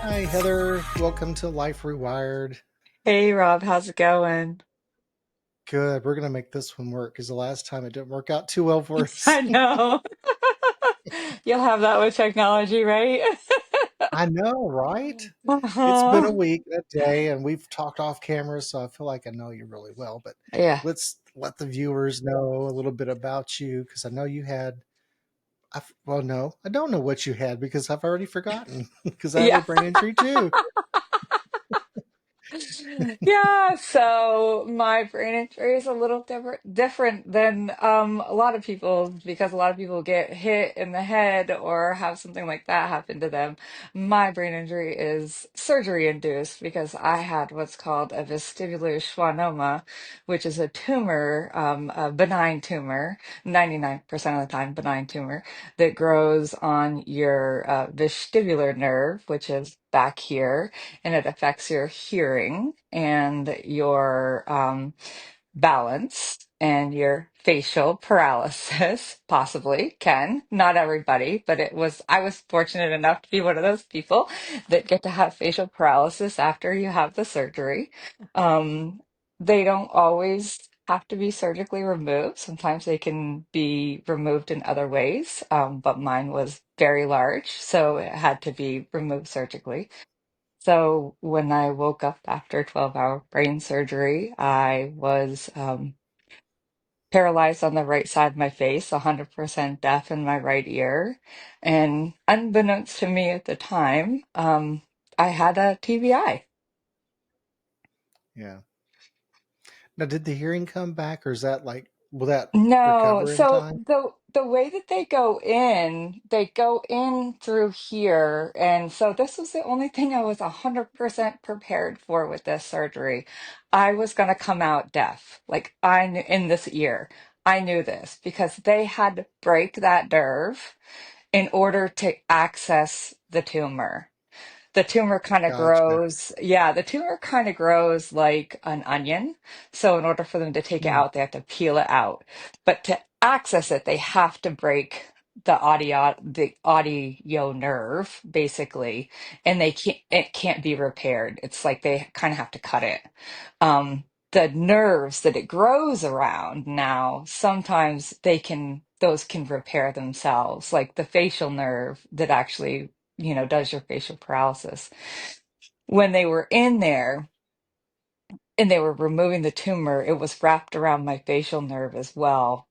Hi, Heather. Welcome to Life Rewired. Hey Rob, how's it going? Good. We're going to make this one work because the last time it didn't work out too well for us. I know. You'll have that with technology, right? I know, right? It's been a Uh-huh. week, a day, and we've talked off camera, so I feel like I know you really well. But Yeah. let's let the viewers know a little bit about you because I know you had. Well, no, I don't know what you had because I've already forgotten because I have a Yeah. brain injury too. Yeah, so my brain injury is a little different than a lot of people because a lot of people get hit in the head or have something like that happen to them. My brain injury is surgery induced because I had what's called a vestibular schwannoma, which is a tumor, a benign tumor, 99% of the time benign tumor that grows on your vestibular nerve, which is back here, and it affects your hearing and your balance and your facial paralysis, possibly can. Not everybody, but I was fortunate enough to be one of those people that get to have facial paralysis after you have the surgery. Um, they don't always have to be surgically removed. Sometimes they can be removed in other ways, but mine was very large, so it had to be removed surgically. So when I woke up after 12-hour brain surgery, I was paralyzed on the right side of my face, 100% deaf in my right ear. And unbeknownst to me at the time, I had a TBI. Yeah. Now, did the hearing come back, or is that like, will that No, recover in so time? the way that they go in through here, and so this was the only thing I was 100% prepared for with this surgery. I was going to come out deaf, like I knew in this ear. I knew this because they had to break that nerve in order to access the tumor. The tumor kind of Gotcha. grows. Yeah, the tumor kind of grows like an onion. So in order for them to take it Hmm. out, they have to peel it out. But to access it, they have to break the audio nerve, basically, and it can't be repaired. It's like they kind of have to cut it. The nerves that it grows around now, sometimes those can repair themselves, like the facial nerve that actually does your facial paralysis. When they were in there and they were removing the tumor, it was wrapped around my facial nerve as well.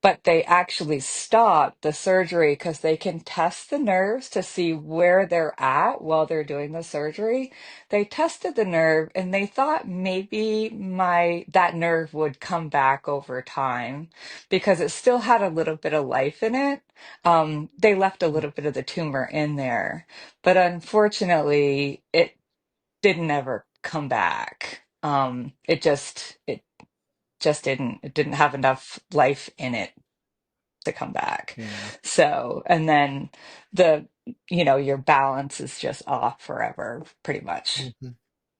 But they actually stopped the surgery because they can test the nerves to see where they're at while they're doing the surgery. They tested the nerve and they thought maybe my that nerve would come back over time because it still had a little bit of life in it. They left a little bit of the tumor in there, but unfortunately, it didn't ever come back. It didn't have enough life in it to come back. Yeah. So, and then your balance is just off forever, pretty much. Mhm.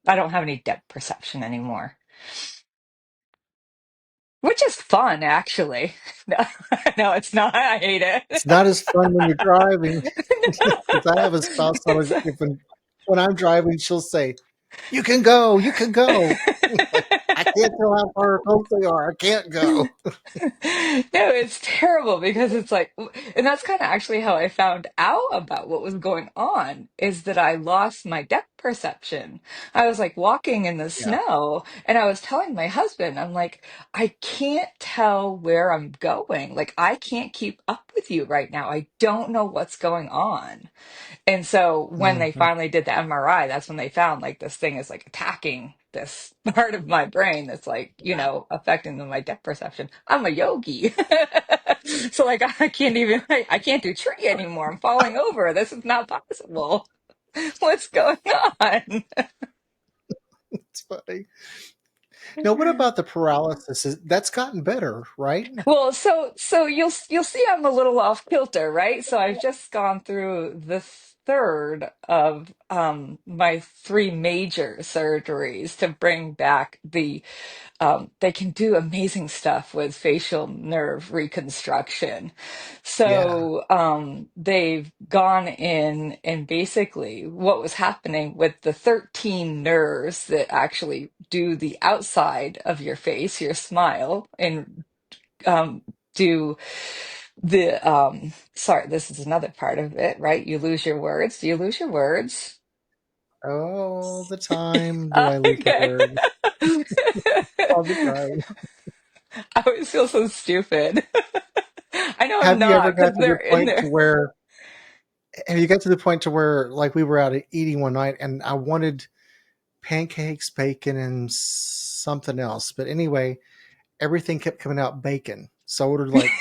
I don't have any depth perception anymore, which is fun, actually. No, no, it's not. I hate It's it. not as fun when you're driving because I have a spouse on It's- if when I'm driving, she'll say, "You can go, you can go." Like I can't tell how far close they are. I can't go. No, it's terrible because it's like, and that's kind of actually how I found out about what was going on is that I lost my depth perception. I was like walking in the Yeah. snow and I was telling my husband, I'm like, I can't tell where I'm going. Like, I can't keep up with you right now. I don't know what's going on. And so when they Hmm. finally did the MRI, that's when they found like this thing is like attacking this part of my brain that's like, affecting my depth perception. I'm a yogi. So like I can't even I can't do tree anymore. I'm falling over. This is not possible. What's going on? It's funny. Now, what about the paralysis? That's gotten better, right? Well, so you'll see I'm a little off kilter, right? So I've just gone through this. third of my three major surgeries to bring back they can do amazing stuff with facial nerve reconstruction. Yeah. So they've gone in and basically what was happening with the 13 nerves that actually do the outside of your face, your smile, and um, do sorry, this is another part of it, right? You lose your words. Do you lose your words? All the time do I lose my Okay. words. All the time. I always feel so stupid. I know I'm Have you ever not got because to the they're in point there. to where have you got to the point to where like we were out eating one night and I wanted pancakes, bacon, and something else. But anyway, everything kept coming out bacon. So I ordered like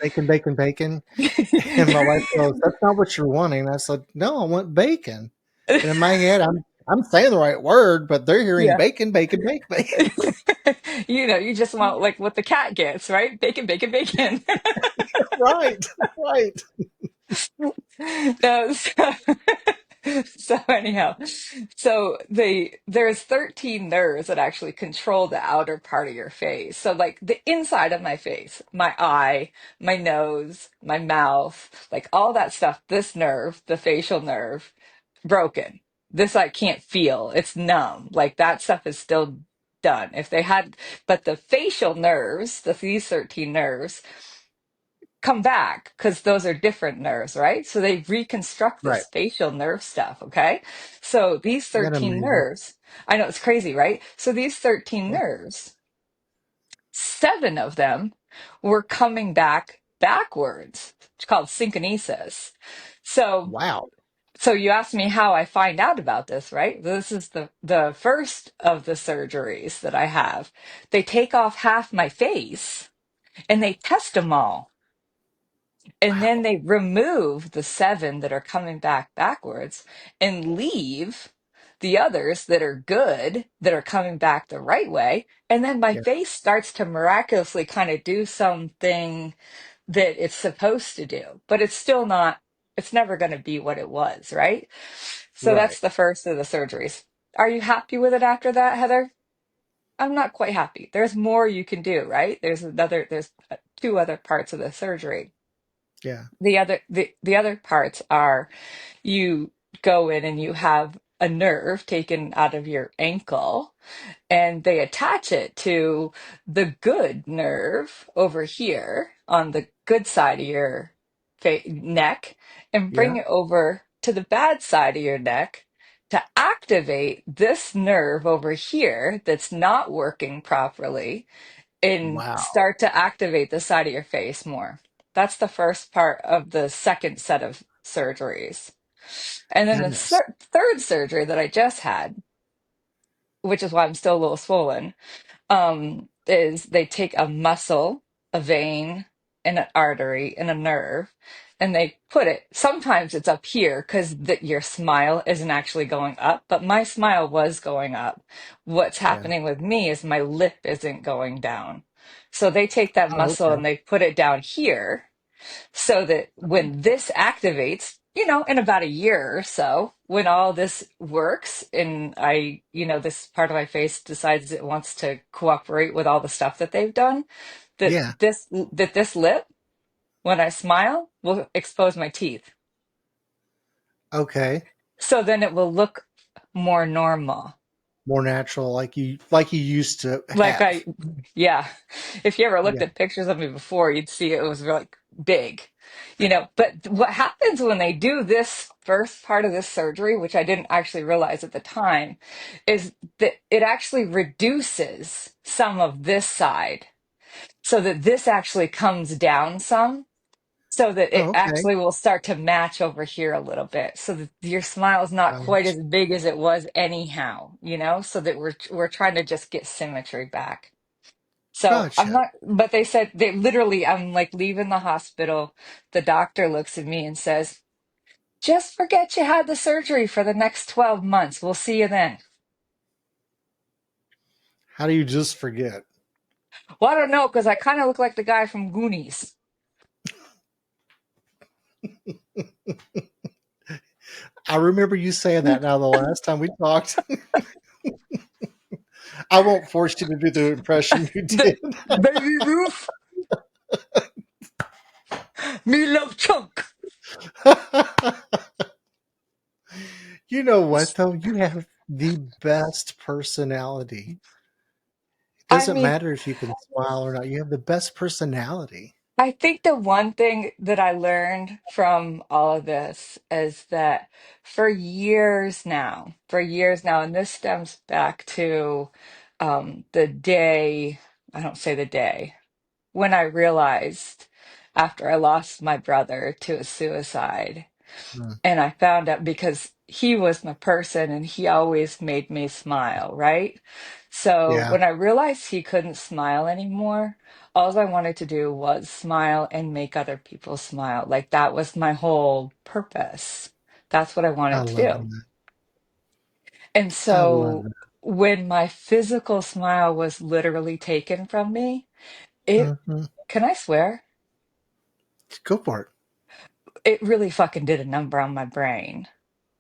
bacon, bacon, bacon. And my wife goes, "That's not what you're wanting." I said, "No, I want bacon." And in my head, I'm saying the right word, but they're hearing Yeah. bacon, bacon, bacon, bacon. You just want like what the cat gets, right? Bacon, bacon, bacon. Right, right. No, so anyhow, there's 13 nerves that actually control the outer part of your face. So like the inside of my face, my eye, my nose, my mouth, like all that stuff, this nerve, the facial nerve, broken. This I can't feel. It's numb. Like that stuff is still done. If they had, but the facial nerves, these 13 nerves, come back because those are different nerves, right? So they reconstruct Right. this facial nerve stuff, okay? So these Isn't that 13 amazing? nerves, I know it's crazy, right? So these 13 Yeah. nerves, seven of them were coming back backwards. It's called synkinesis. So Wow. so you asked me how I find out about this, right? This is the first of the surgeries that I have. They take off half my face and they test them all. And then Wow. they remove the seven that are coming back backwards and leave the others that are good, that are coming back the right way. And then my Yeah. face starts to miraculously kind of do something that it's supposed to do, but it's still not, it's never going to be what it was, right? So Right. that's the first of the surgeries. Are you happy with it after that, Heather? I'm not quite happy. There's more you can do, right? There's two other parts of the surgery. Yeah. The other parts are you go in and you have a nerve taken out of your ankle and they attach it to the good nerve over here on the good side of your neck and bring Yeah. it over to the bad side of your neck to activate this nerve over here that's not working properly and Wow. start to activate the side of your face more. That's the first part of the second set of surgeries. And then the Goodness. third surgery that I just had, which is why I'm still a little swollen, is they take a muscle, a vein, and an artery and a nerve, and they put it. Sometimes it's up here because your smile isn't actually going up, but my smile was going up. What's Yeah. happening with me is my lip isn't going down. So they take that Oh, muscle okay. and they put it down here so that when this activates, in about a year or so, when all this works and this part of my face decides it wants to cooperate with all the stuff that they've done, that Yeah. this lip, when I smile, will expose my teeth. Okay. So then it will look more normal. More natural, like you used to Like have. yeah. If you ever looked Yeah. at pictures of me before, you'd see it was like big, But what happens when they do this first part of this surgery, which I didn't actually realize at the time, is that it actually reduces some of this side so that this actually comes down some. So that it Oh, okay. actually will start to match over here a little bit, so that your smile is not quite Gosh. as big as it was anyhow, so that we're trying to just get symmetry back. So I'm Gotcha. not, but they said they literally, I'm like leaving the hospital. The doctor looks at me and says, just forget you had the surgery for the next 12 months. We'll see you then. How do you just forget? Well, I don't know, because I kind of look like the guy from Goonies. I remember you saying that now the last time we talked. I won't force you to do the impression you The did. baby Ruth, me love chunk. You know what, though? You have the best personality. It I doesn't mean, matter if you can smile or not. You have the best personality. I think the one thing that I learned from all of this is that for years now, and this stems back to the day, I don't say the day, when I realized after I lost my brother to a suicide. Mm, And I found out because he was my person and he always made me smile, right? So yeah, when I realized he couldn't smile anymore, all I wanted to do was smile and make other people smile. Like that was my whole purpose. That's what I I wanted to love do. that. And I love so that. when my physical smile was literally taken from me, it, Hmm. can I swear? Go for it. It really fucking did a number on my brain.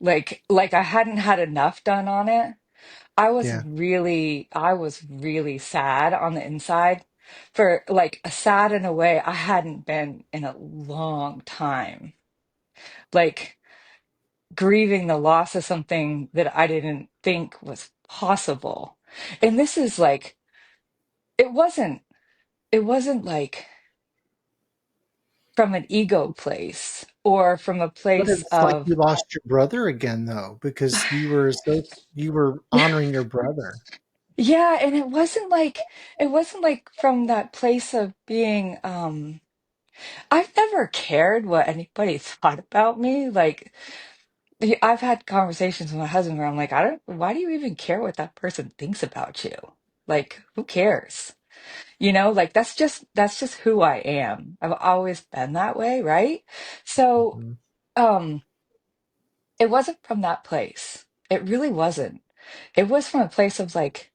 Like I hadn't had enough done on it. Yeah, I was really sad on the inside for like sad in a way I hadn't been in a long time. Like grieving the loss of something that I didn't think was possible. And this is like it wasn't it wasn't like from an ego place or from a but place it's like you of lost your brother again, though, because you were honoring your brother. yeah, and it wasn't like from that place of being I've never cared what anybody thought about me. Like, I've had conversations with my husband where I'm like, why do you even care what that person thinks about you? Like, who cares? You know, like that's just who I am. I've always been that way, right? So, Mhm. um, it wasn't from that place. It really wasn't. It was from a place of like,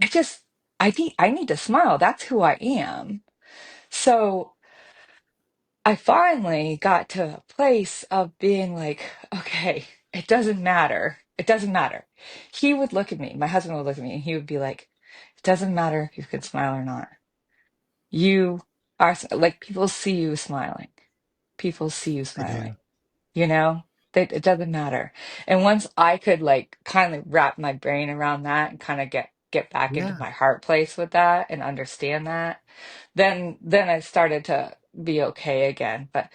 I just, I need to smile. That's who I am. So, I finally got to a place of being like, okay, it doesn't matter. It doesn't matter. He would look at me, my husband would look at me, and he would be like, it doesn't matter if you can smile or not. You like, people see you smiling. People see you I smiling, do. you know? That it doesn't matter. And once I could like kind of wrap my brain around that and kind of get back into Yeah, my heart place with that and understand that, then I started to be okay again. But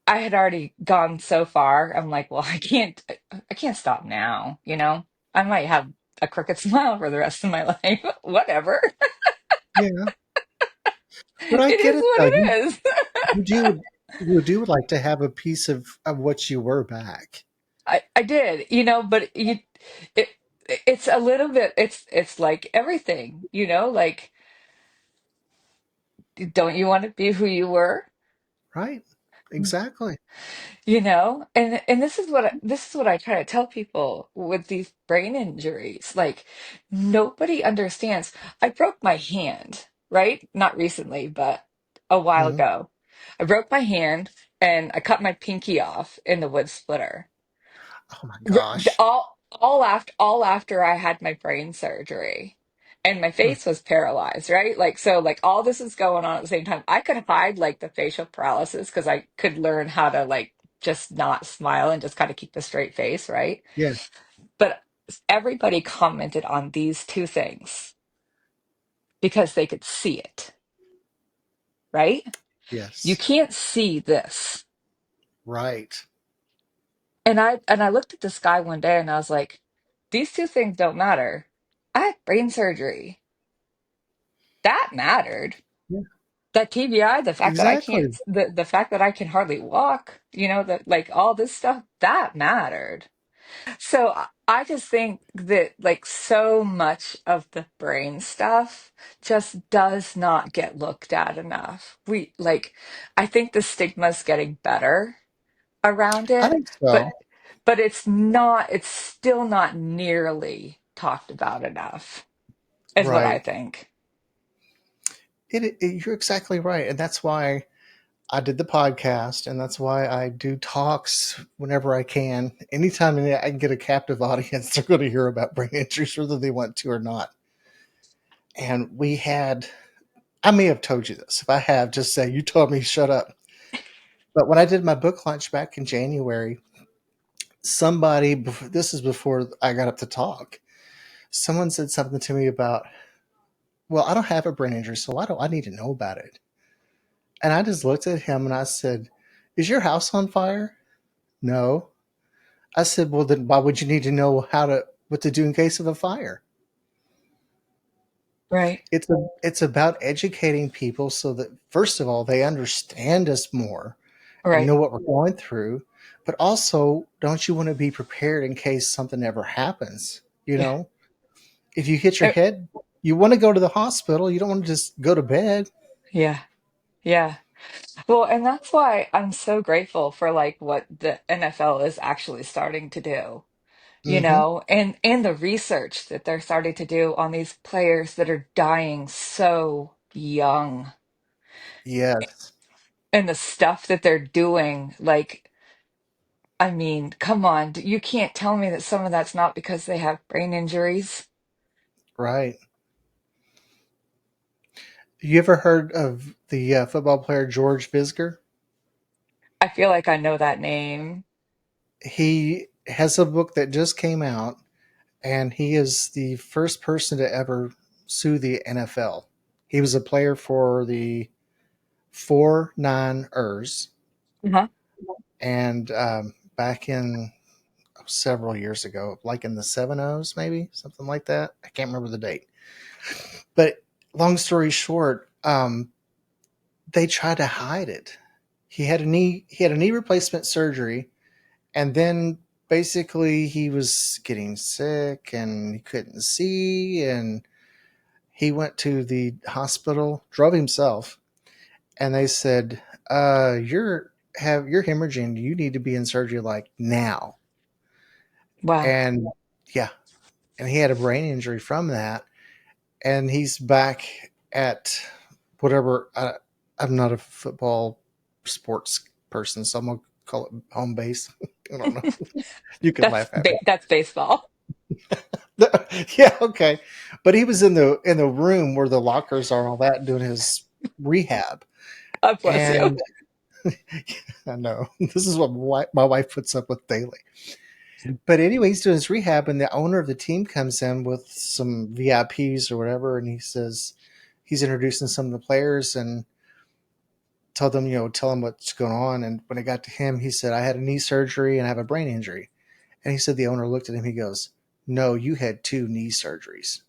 I had already gone so far. I'm like, well, I can't stop now, you know? I might have a crooked smile for the rest of my life. Whatever. yeah. But I It get is it what though. it is. You do you do like to have a piece of what you were back. I did, you know, but it, it's a little bit, it's like everything, you know, like, don't you want to be who you were? Right? Exactly. You know, and this is what I try to tell people with these brain injuries. Like nobody understands. I broke my hand, right? Not recently, but a while Mhm. ago. I broke my hand and I cut my pinky off in the wood splitter. Oh my gosh. All after I had my brain surgery. And my Hmm. face was paralyzed, right? Like so like all this is going on at the same time. I could hide like the facial paralysis because I could learn how to like just not smile and just kind of keep a straight face, right? Yeah. But everybody commented on these two things because they could see it, right? You Yes. can't see this. Right. And I looked at the sky one day and I was like, these two things don't matter. I had brain surgery. That mattered. Yeah. That TBI, the fact that I can't, Exactly. the fact that I can hardly walk, you know, that like all this stuff, that mattered. So I just think that like so much of the brain stuff just does not get looked at enough. We like, I think the stigma's getting better around I it, think but so. it's still not nearly talked about enough, is what I Right. think. You're exactly right. And that's why I did the podcast, and that's why I do talks whenever I can. Anytime I can get a captive audience, they're going to hear about brain injuries, whether they want to or not. And we had, I may have told you this. If I have, just say, you told me, shut up. But when I did my book launch back in January, somebody, this is before I got up to talk, someone said something to me about, well, I don't have a brain injury, so why do I need to know about it? And I just looked at him and I said, is your house on fire? No. I said, well, then why would you need to know what to do in case of a fire? Right. It's about educating people so that first of all they understand us more and Right. know what we're going through, but also don't you want to be prepared in case something ever happens? You Yeah. know, if you hit your Uh, head, you want to go to the hospital. You don't want to just go to bed. yeah. Yeah. Well, and that's why I'm so grateful for like what the NFL is actually starting to do, Hmm. and the research that they're starting to do on these players that are dying so young, Yes, and the stuff that they're doing. Like, I mean, come on, you can't tell me that some of that's not because they have brain injuries. right. You ever heard of the football player George Visger? I feel like I know that name. He has a book that just came out, and he is the first person to ever sue the NFL. He was a player for the 49ers, Uh-huh. and back in several years ago, like in the 7-0s, maybe something like that. I can't remember the date. But long story short, they tried to hide it. He had a knee replacement surgery, and then basically he was getting sick and he couldn't see, and he went to the hospital, drove himself, and they said, you're hemorrhaging. You need to be in surgery like now." Wow. And yeah, and he had a brain injury from that, and he's back at whatever. I'm not a football sports person, so I'm gonna call it home base. I don't know. You can laugh at me. That's baseball. Yeah, okay. But he was in the room where the lockers are, and all that, doing his rehab. God bless you. And I know this is what my wife puts up with daily. But anyway, he's doing his rehab, and the owner of the team comes in with some VIPs or whatever, and he says he's introducing some of the players and tell them what's going on. And when it got to him, he said, "I had a knee surgery and I have a brain injury." And he said the owner looked at him. He goes, "No, you had two knee surgeries."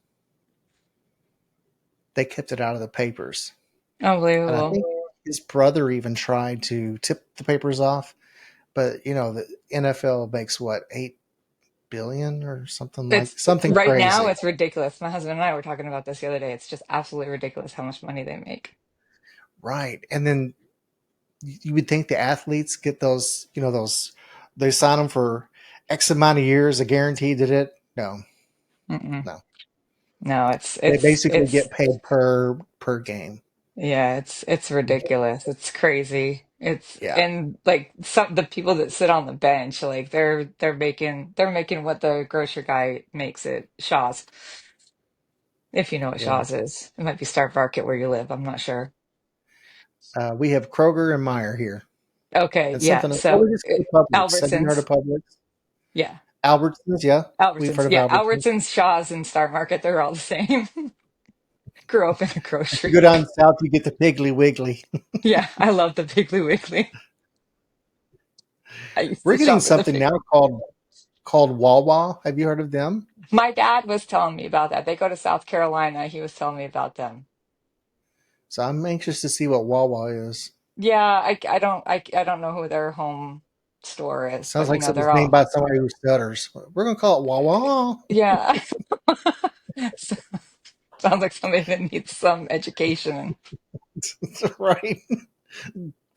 They kept it out of the papers, and I Unbelievable. think his brother even tried to tip the papers off. But the NFL makes what, 8 billion or something Right now, crazy. it's ridiculous. My husband and I were talking about this the other day. It's just absolutely ridiculous how much money they make. Right. And then you would think the athletes get those, those, they sign them for X amount of years, a guarantee did it. No, Mm-mm. no. No, They basically get paid per game. yeah, it's ridiculous. It's crazy. It's Yeah. and like some the people that sit on the bench, like they're making what the grocery guy makes at Shaw's. If you know what Yeah. Shaw's is, it might be Star Market where you live. I'm not sure. We have Kroger and Meyer here. Okay, And yeah. something else. Well, So we just go to Publix. Have you heard of Albertsons, Publix? yeah, Albertsons, yeah. We've Albertsons, heard of yeah, Albertsons. Albertsons, Shaw's, and Star Market. They're all the same. Grew up in a If you grocery. go down south, you get the Piggly Wiggly. Yeah, I love the Piggly Wiggly. I used We're to getting shop at the something Piggly. now called Wawa. Have you heard of them? My dad was telling me about that. They go to South Carolina. He was telling me about them. So I'm anxious to see what Wawa is. Yeah, I don't know who their home store is, Sounds but like something's they're named all by somebody who stutters. We're gonna call it Wawa. yeah. So- Sounds like somebody that needs some education. Right.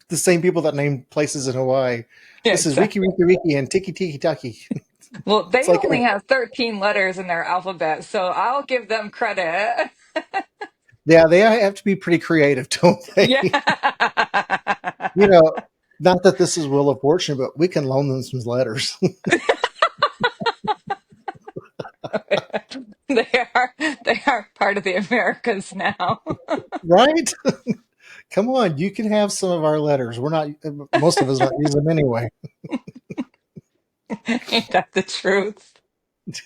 The same people that name places in Hawaii. Yeah, This is Riki exactly. Riki Riki and Tiki Tiki Taki. Well, It's they like only have 13 letters in their alphabet, so I'll give them credit. yeah, they have to be pretty creative, don't Yeah. they? You know, not that this is Wheel of Fortune, but we can loan them some letters, They are they are part of the Americas now. right? Come on, you can have some of our letters. We're not, most of us don't use them anyway. Ain't that the truth?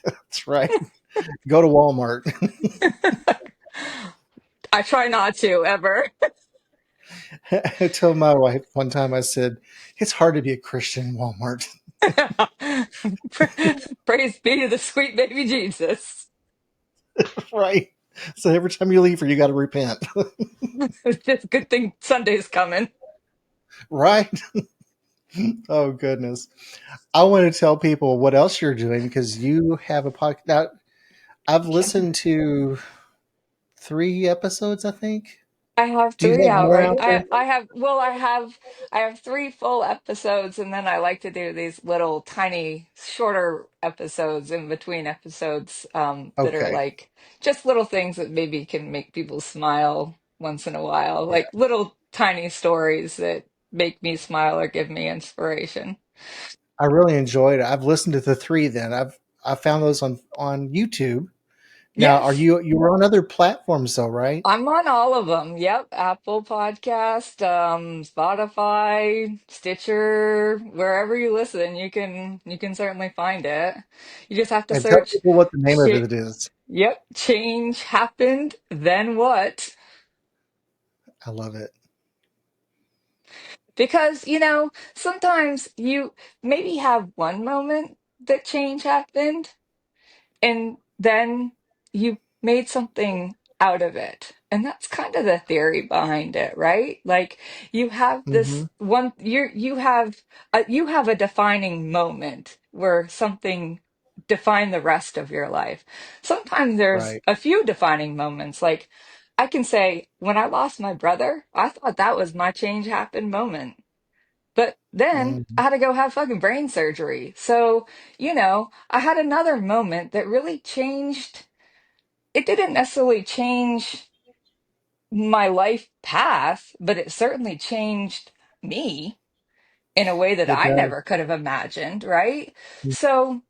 That's right. Go to Walmart. I try not to ever. I told my wife one time, I said, it's hard to be a Christian in Walmart, Praise be to the sweet baby Jesus. right? So every time you leave her, you got to repent, It's just a good thing Sunday's coming. right? Oh, goodness. I want to tell people what else you're doing because you have a podcast. Now, I've listened to 3 episodes, I think. I have Do you three have out more right. out there? I have three full episodes, and then I like to do these little tiny shorter episodes in between episodes that are Okay. like just little things that maybe can make people smile once in a while, Yeah. like little tiny stories that make me smile or give me inspiration. I really enjoyed it. I've listened to the three then. I found those on YouTube. Now, are Yes. you were on other platforms though, right? I'm on all of them. Yep. Apple Podcast, Spotify, Stitcher, wherever you listen, you can certainly find it. You just have to And tell search people what the name of ch it is. yep, change happened, then what? I love it. Because, sometimes you maybe have one moment that change happened, and then you made something out of it. And that's kind of the theory behind it, right? Like you have Hmm. this one you have a defining moment where something defined the rest of your life. Sometimes there's Right. a few defining moments. Like I can say when I lost my brother, I thought that was my change happened moment. But then Hmm. I had to go have fucking brain surgery. So, I had another moment that really changed. It didn't necessarily change my life path, but it certainly changed me in a way that It I does. never could have imagined, right? So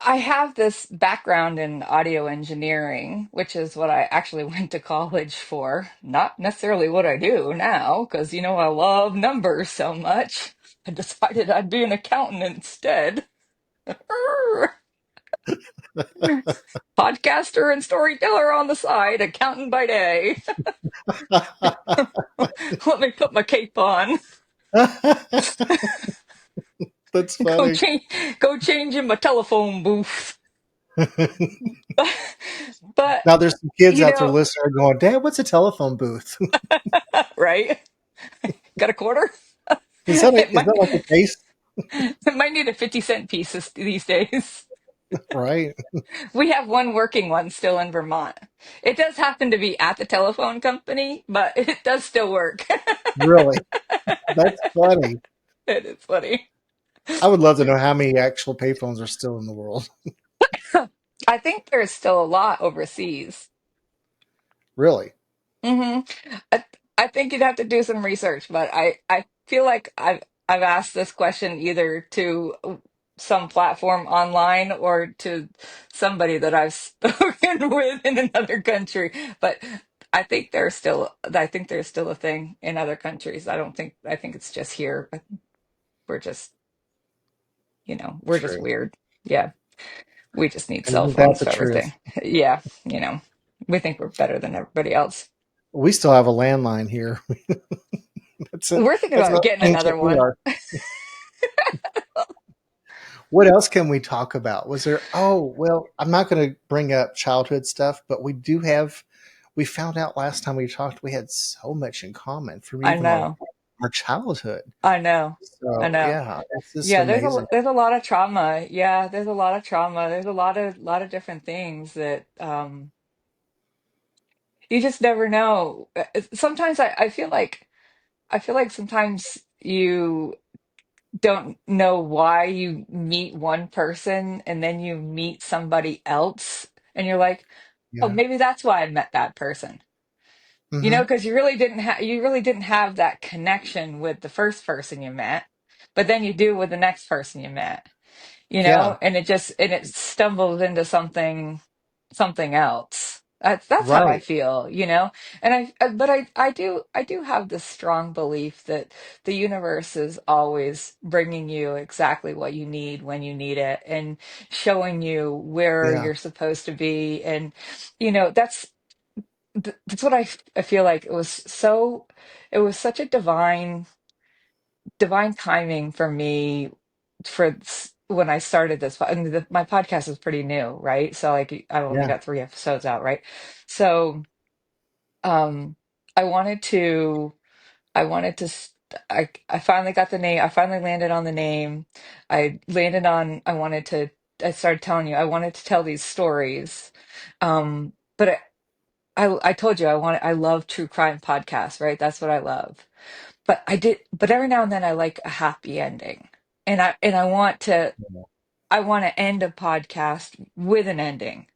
I have this background in audio engineering, which is what I actually went to college for. Not necessarily what I do now, because, I love numbers so much. I decided I'd be an accountant instead. Podcaster and storyteller on the side, accountant by day. Let me put my cape on. That's Go funny. change, go change in my telephone booth. But, Now there's some kids you out there know, listening going, Dad, what's a telephone booth? right? Got a quarter? It Is might, that like a case? it might need a 50-cent piece these days. Right. We have one working one still in Vermont. It does happen to be at the telephone company, but it does still work. Really. That's funny. It is funny. I would love to know how many actual payphones are still in the world. I think there's still a lot overseas. Really. hmm I, I think you'd have to do some research, but I feel like I've asked this question either to some platform online or to somebody that I've spoken with in another country. But I think there's still a thing in other countries. I think it's just here. We're just, we're just True. weird. Yeah. We just need And cell isn't that phones the for truth? everything. Yeah, we think we're better than everybody else. We still have a landline here. That's it. We're thinking That's about how getting ancient another we one. are. What else can we talk about? Was there, oh, well, I'm not going to bring up childhood stuff, but we found out last time we talked, we had so much in common from I even know. our childhood. I know. I So, know. yeah, it's just Yeah, amazing. there's a lot of trauma. Yeah, there's a lot of trauma. There's a lot of different things that you just never know. Sometimes I feel like sometimes you don't know why you meet one person and then you meet somebody else and you're like, "Oh, Yeah. maybe that's why I met that person." You know, Mm-hmm. because you really didn't have that connection with the first person you met, but then you do with the next person you met, you Yeah. know, and it stumbles into something else. That's how I Right. feel, you know. And but I do have this strong belief that the universe is always bringing you exactly what you need when you need it, and showing you where Yeah. you're supposed to be. And you know, that's what I feel like. It was such a divine timing for me when I started this. And my podcast is pretty new, right? So like I've only Yeah. got 3 episodes out, right? So um, I wanted to, I wanted to, s- I finally got the name. I finally landed on the name. I started telling you, I wanted to tell these stories. But I told you I love true crime podcasts, right? That's what I love. But every now and then I like a happy ending. And I want to end a podcast with an ending.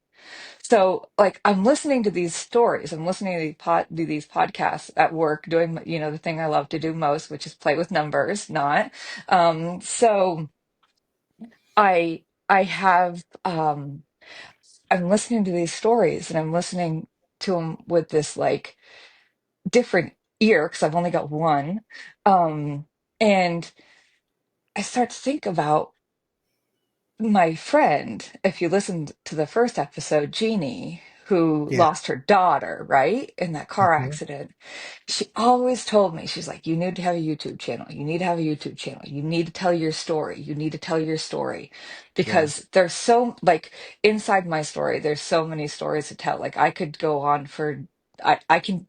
So like I'm listening to these stories, I'm listening to these podcasts at work, doing you know the thing I love to do most, which is play with numbers, not. So I have I'm listening to these stories and I'm listening to them with this like different ear because I've only got one. And I start to think about my friend, if you listened to the first episode, Jeannie, who Yeah. lost her daughter, right, in that car Hmm. accident. She always told me, she's like, you need to have a YouTube channel. You need to have a YouTube channel. You need to tell your story. You need to tell your story. Yeah. Because there's so, like, inside my story, there's so many stories to tell. Like, I could go on for, I can.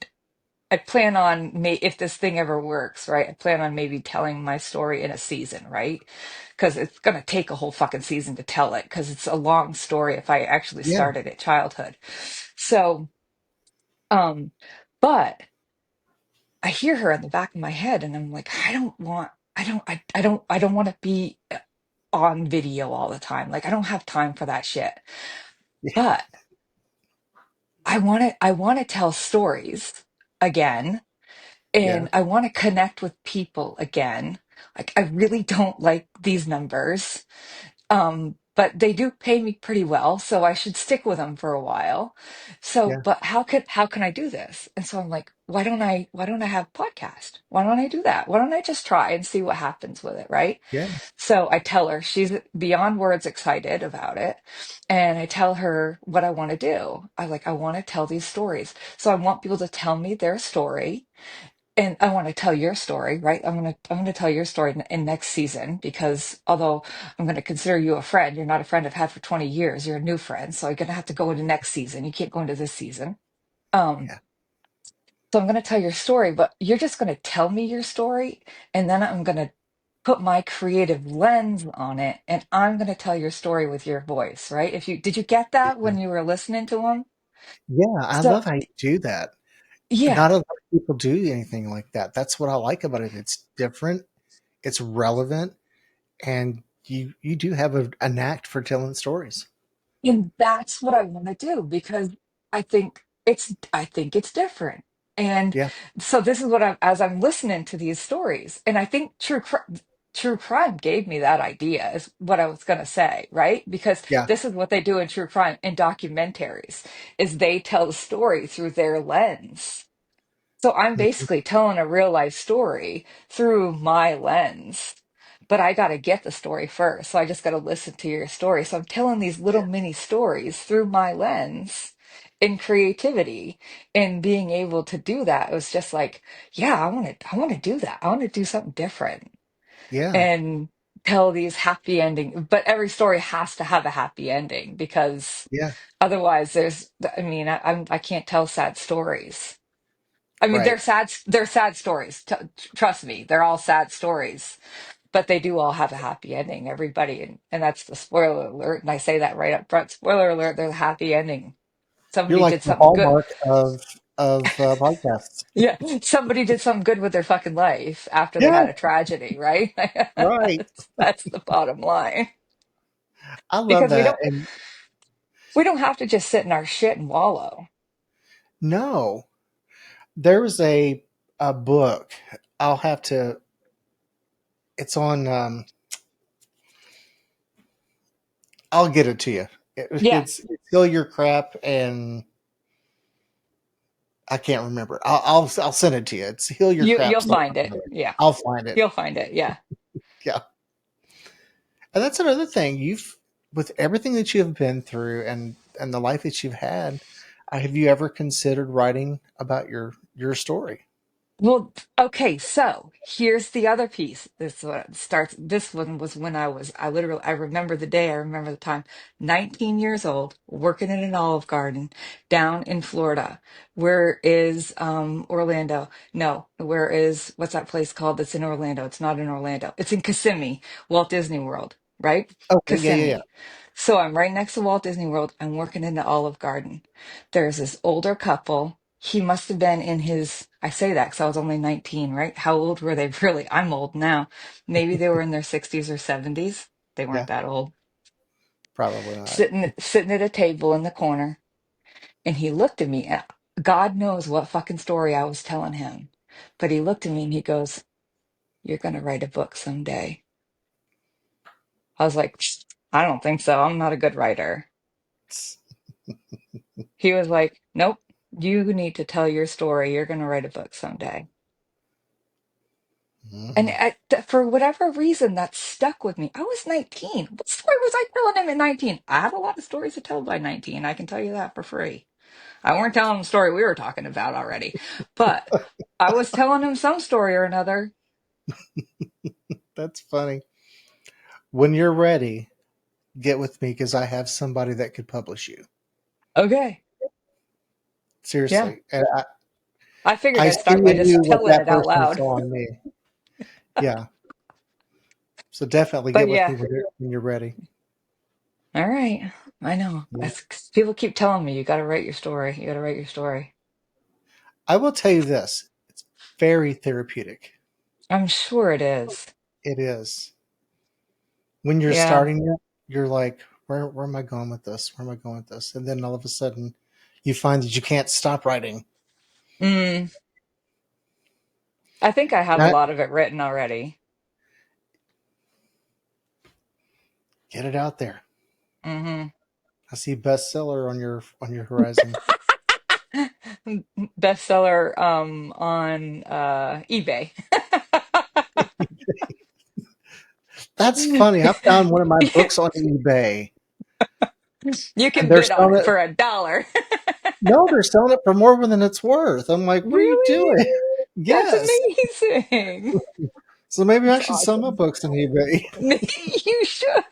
I plan on if this thing ever works, right? I plan on maybe telling my story in a season, right? Because it's gonna take a whole fucking season to tell it, because it's a long story if I actually Yeah. started at childhood. So, um, but I hear her in the back of my head, and I'm like, I don't want to be on video all the time. Like, I don't have time for that shit. But I want to tell stories again, Yeah. and I want to connect with people again. Like I really don't like these numbers. But they do pay me pretty well, so I should stick with them for a while. So, Yeah. but how can I do this? And so I'm like, why don't I have podcast? Why don't I do that? Why don't I just try and see what happens with it, right? Yeah. So I tell her, she's beyond words excited about it. And I tell her what I want to do. I want to tell these stories. So I want people to tell me their story, and I want to tell your story, right? I'm gonna tell your story in next season, because although I'm gonna consider you a friend, you're not a friend I've had for 20 years. You're a new friend, so you're gonna have to go into next season. You can't go into this season. Um, Yeah. so I'm gonna tell your story, but you're just gonna tell me your story, and then I'm gonna put my creative lens on it, and I'm gonna tell your story with your voice, right? If you did you get that Yeah. when you were listening to them? Yeah. I So love how you do that. yeah. Not a lot of people do anything like that. That's what I like about it. It's different. It's relevant, and you do have a knack for telling stories. And that's what I want to do, because I think it's different. And Yeah. so this is what as I'm listening to these stories, and I think true crime gave me that idea, is what I was going to say, right? Because Yeah. this is what they do in true crime in documentaries, is they tell the story through their lens. So I'm Mhm. basically telling a real life story through my lens. But I got to get the story first. So I just got to listen to your story. So I'm telling these little Yeah. mini stories through my lens in creativity, and being able to do that. It was just like, yeah, I want to do that. I want to do something different Yeah. and tell these happy ending. But every story has to have a happy ending, because Yeah. otherwise I mean, I can't tell sad stories. I mean, Right. they're sad stories. Trust me, they're all sad stories, but they do all have a happy ending. Everybody, and that's the spoiler alert. And I say that right up front. Spoiler alert: there's a happy ending. You're Somebody like did the something good. hallmark of podcasts. Yeah, somebody did something good with their fucking life after they Yeah. had a tragedy, right? Right. That's the bottom line. I love Because that. And we don't have to just sit in our shit and wallow. no, There was a book. I'll have to. It's on. I'll get it to you. Yeah, It's Heal Your Crap, and I can't remember. I'll send it to you. It's Heal Your you'll Crap. find Something or it. other. Yeah, I'll find it. you'll find it. Yeah. Yeah, and that's another thing. You've with everything that you have been through and the life that you've had. Have you ever considered writing about your story? Well, okay, so here's the other piece. This one starts. This one was when I literally, I remember the day, I remember the time, 19 years old, working in an Olive Garden down in Florida. Where is Orlando? No, where is, what's that place called that's in Orlando? It's not in Orlando. It's in Kissimmee, Walt Disney World, right? Okay, yeah. Kissimmee. So I'm right next to Walt Disney World. I'm working in the Olive Garden. There's this older couple. He must have been in his, I say that because I was only 19, right? How old were they really? I'm old now. Maybe they were in their 60s or 70s. They weren't Yeah, that old. probably not. Sitting at a table in the corner. And he looked at me. And God knows what fucking story I was telling him. But he looked at me and he goes, "You're going to write a book someday." I was like, "I don't think so. I'm not a good writer." He was like, "Nope. You need to tell your story. You're going to write a book someday." And Mhm. for whatever reason, that stuck with me. I was 19. What story was I telling him at 19? I have a lot of stories to tell by 19. I can tell you that for free. I weren't telling him the story we were talking about already, but I was telling him some story or another. That's funny. When you're ready, get with me because I have somebody that could publish you. Okay. Yeah. Seriously. And I figured I I'd see start by in just you what telling that it out person loud. saw in me. Yeah. So definitely But get with me yeah. when you're ready. All right. I know. Yeah. That's 'cause people keep telling me you got to write your story. You got to write your story. I will tell you this. It's very therapeutic. I'm sure it is. It is. When you're Yeah. starting it, you're like, where am I going with this? Where am I going with this? And then all of a sudden you find that you can't stop writing. Mm, I think I have a That lot of it written already. get it out there. Hmm. I see bestseller on your horizon. Bestseller on eBay. That's funny. I found one of my books on eBay You and can they're bid on selling it it. for $1. No, they're selling it for more than it's worth. I'm like, what are you Really? doing? That's Yes. amazing. So maybe I That's should sell my awesome. books on eBay. You should.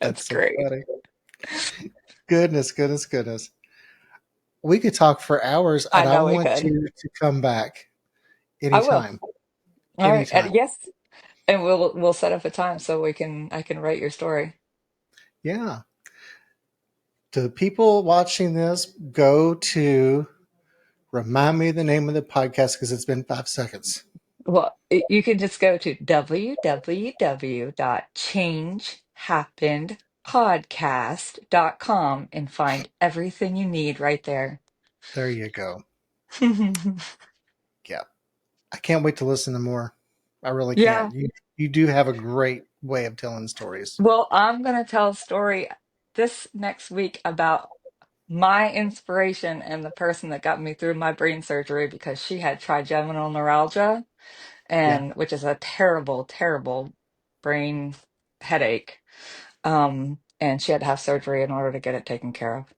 That's That's so great. funny. Goodness. We could talk for hours, I and I know we want could. you to come back I will. anytime. All right. Anytime. Yes. And we'll set up a time so I can write your story. Yeah. To people watching this, go to remind me the name of the podcast because it's been 5 seconds. Well, you can just go to www.changehappenedpodcast.com and find everything you need right there. There you go. Yeah. I can't wait to listen to more. I really Yeah. can't. You do have a great way of telling stories. Well, I'm going to tell a story this next week about my inspiration and the person that got me through my brain surgery because she had trigeminal neuralgia, Yeah. and which is a terrible, terrible brain headache. And she had to have surgery in order to get it taken care of.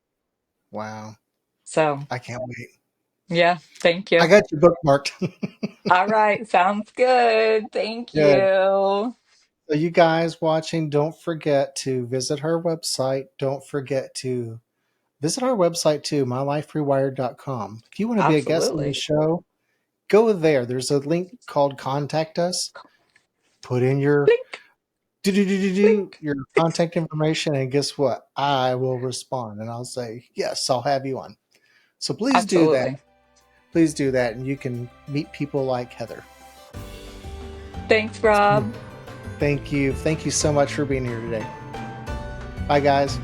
Wow. So, I can't wait. yeah, thank I you. got you bookmarked. All right, sounds good. Thank Good. you. So you guys watching, don't forget to visit her website. Don't forget to visit our website too, myliferewired.com. If you want to be a guest on the Absolutely. show, go there. There's a link called Contact Us. Put in your Blink, blink. your contact information, and guess what? I will respond and I'll say, yes, I'll have you on. So please do that. Absolutely. Please do that, and you can meet people like Heather. Thanks, Rob. Thank you. Thank you so much for being here today. Bye, guys.